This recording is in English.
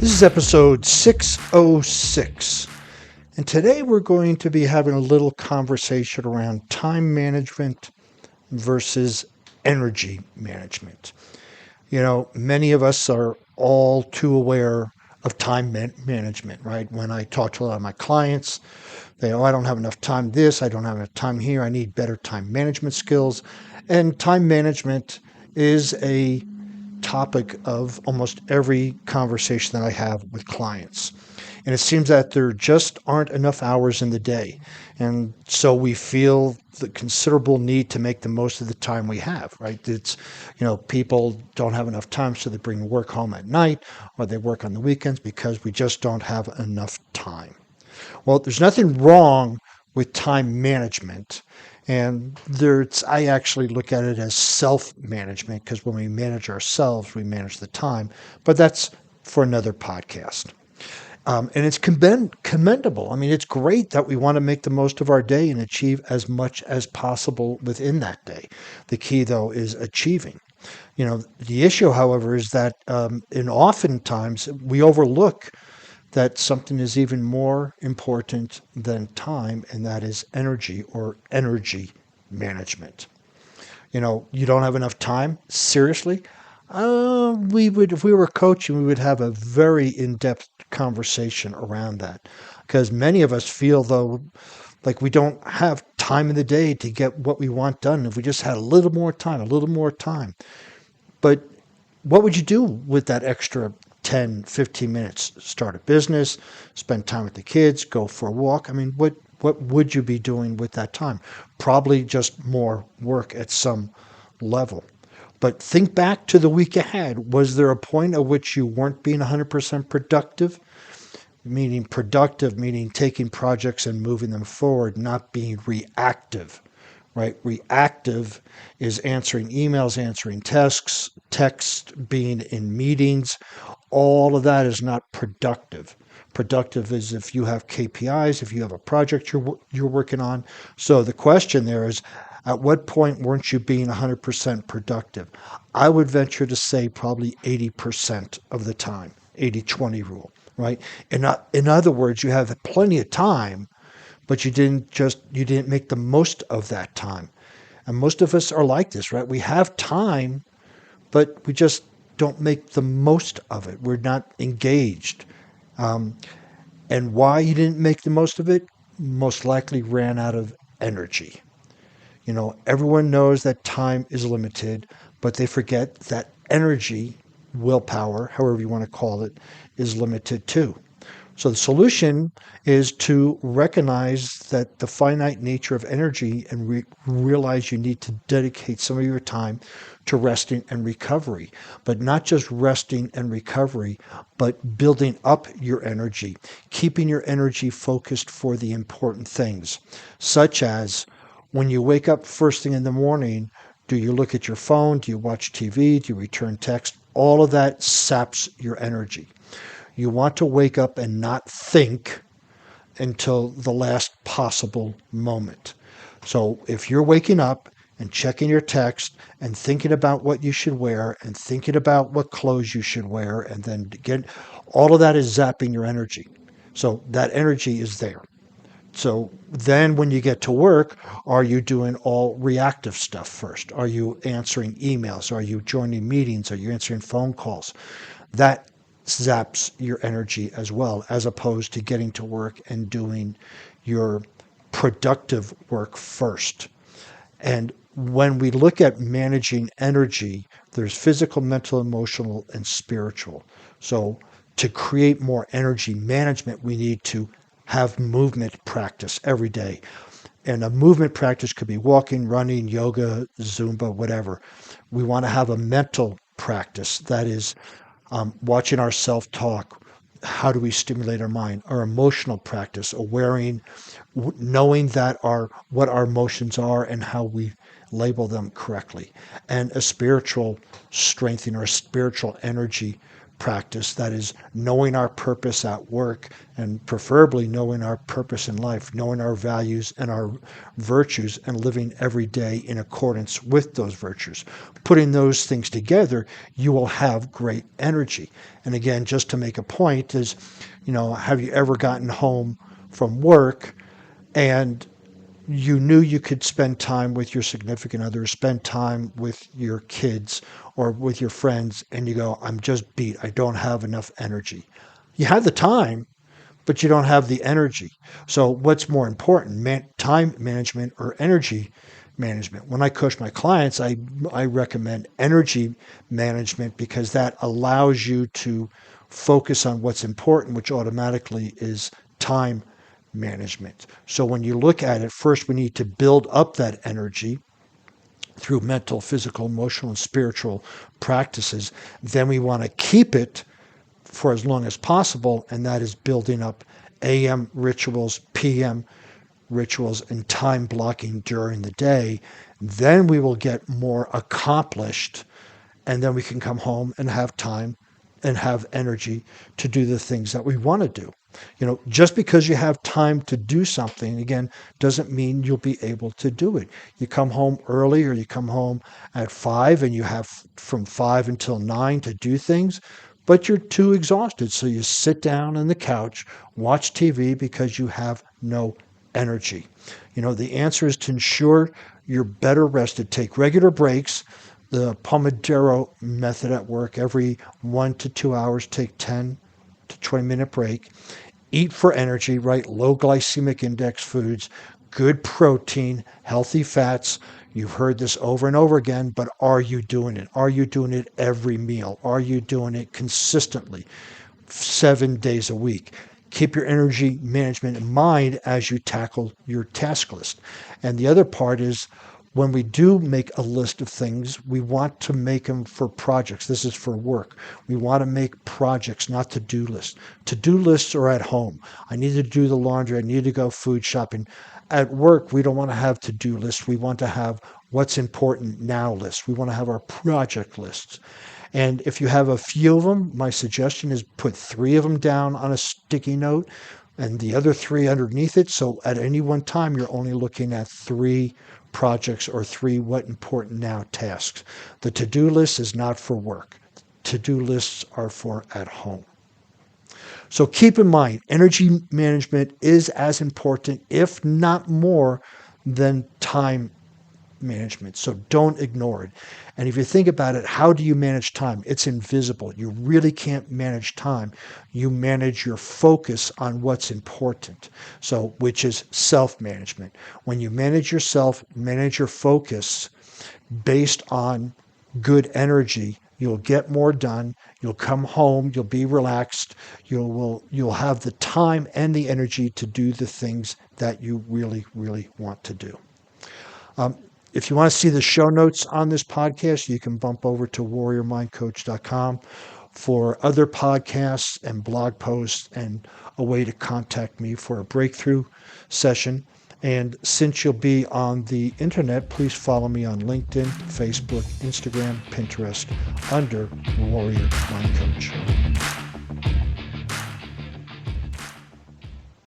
This is episode 606, and today we're going to be having a little conversation around time management versus energy management. You know, many of us are all too aware of time management, right? When I talk to a lot of my clients, I don't have enough time this, I don't have enough time here, I need better time management skills. And time management is a topic of almost every conversation that I have with clients. And it seems that there just aren't enough hours in the day. And so we feel the considerable need to make the most of the time we have, right? People don't have enough time, so they bring work home at night or they work on the weekends because we just don't have enough time. Well, there's nothing wrong with time management. And I actually look at it as self-management because when we manage ourselves, we manage the time. But that's for another podcast. And it's commendable. I mean, it's great that we want to make the most of our day and achieve as much as possible within that day. The key, though, is achieving. The issue, however, is that oftentimes we overlook that something is even more important than time, and that is energy or energy management. You don't have enough time? Seriously? If we were coaching, we would have a very in-depth conversation around that. Because many of us feel, though, like we don't have time in the day to get what we want done. If we just had a little more time, a little more time. But what would you do with that extra 10, 15 minutes? Start a business, spend time with the kids, go for a walk. I mean, what would you be doing with that time? Probably just more work at some level. But think back to the week ahead. Was there a point at which you weren't being 100% productive? Meaning taking projects and moving them forward, not being reactive, right? Reactive is answering emails, answering text, being in meetings. All of that is not productive. Productive is if you have KPIs, if you have a project you're working on. So the question there is, at what point weren't you being 100% productive? I would venture to say probably 80% of the time, 80-20 rule, right? In other words, you have plenty of time, but you didn't make the most of that time. And most of us are like this, right? We have time, but we just don't make the most of it. We're not engaged. And why you didn't make the most of it? Most likely ran out of energy. Everyone knows that time is limited, but they forget that energy, willpower, however you want to call it, is limited too. So the solution is to recognize that the finite nature of energy and realize you need to dedicate some of your time to resting and recovery, but not just resting and recovery, but building up your energy, keeping your energy focused for the important things, such as when you wake up first thing in the morning, do you look at your phone? Do you watch TV? Do you return text? All of that saps your energy. You want to wake up and not think until the last possible moment. So if you're waking up and checking your text and thinking about what you should wear and thinking about what clothes you should wear, and then all of that is zapping your energy. So that energy is there. So then when you get to work, are you doing all reactive stuff first? Are you answering emails? Are you joining meetings? Are you answering phone calls? That zaps your energy as well, as opposed to getting to work and doing your productive work first. And when we look at managing energy, there's physical, mental, emotional, and spiritual. So to create more energy management, we need to have movement practice every day. And a movement practice could be walking, running, yoga, Zumba, whatever. We want to have a mental practice, that is watching our self-talk. How do we stimulate our mind? Our emotional practice, knowing that what our emotions are and how we label them correctly. And a spiritual strengthening or a spiritual energy practice, that is knowing our purpose at work and preferably knowing our purpose in life, knowing our values and our virtues and living every day in accordance with those virtues. Putting those things together, you will have great energy. And again, just to make a point is, have you ever gotten home from work and you knew you could spend time with your significant other, spend time with your kids or with your friends, and you go, I'm just beat. I don't have enough energy. You have the time, but you don't have the energy. So what's more important, time management or energy management? When I coach my clients, I recommend energy management because that allows you to focus on what's important, which automatically is time management. So when you look at it, first we need to build up that energy through mental, physical, emotional, and spiritual practices. Then we want to keep it for as long as possible, and that is building up AM rituals, PM rituals, and time blocking during the day. Then we will get more accomplished, and then we can come home and have time and have energy to do the things that we want to do. Just because you have time to do something, again, doesn't mean you'll be able to do it. You come home early or you come home at 5 and you have from 5 until 9 to do things, but you're too exhausted. So you sit down on the couch, watch TV because you have no energy. The answer is to ensure you're better rested. Take regular breaks. The Pomodoro method at work, every 1 to 2 hours, take 10 to 20-minute break. Eat for energy, right? Low glycemic index foods, good protein, healthy fats. You've heard this over and over again, but are you doing it? Are you doing it every meal? Are you doing it consistently, 7 days a week? Keep your energy management in mind as you tackle your task list. And the other part is, when we do make a list of things, we want to make them for projects. This is for work. We want to make projects, not to-do lists. To-do lists are at home. I need to do the laundry. I need to go food shopping. At work, we don't want to have to-do lists. We want to have what's important now lists. We want to have our project lists. And if you have a few of them, my suggestion is put 3 of them down on a sticky note and the other 3 underneath it. So at any one time, you're only looking at 3 projects or 3 what important now tasks. The to-do list is not for work. To-do lists are for at home. So keep in mind, energy management is as important, if not more, than time management. So don't ignore it. And if you think about it, how do you manage time? It's invisible. You really can't manage time. You manage your focus on what's important. So, which is self-management. When you manage yourself, manage your focus based on good energy, you'll get more done. You'll come home. You'll be relaxed. You'll have the time and the energy to do the things that you really, really want to do. If you want to see the show notes on this podcast, you can bump over to warriormindcoach.com for other podcasts and blog posts and a way to contact me for a breakthrough session. And since you'll be on the internet, please follow me on LinkedIn, Facebook, Instagram, Pinterest under Warrior Mind Coach.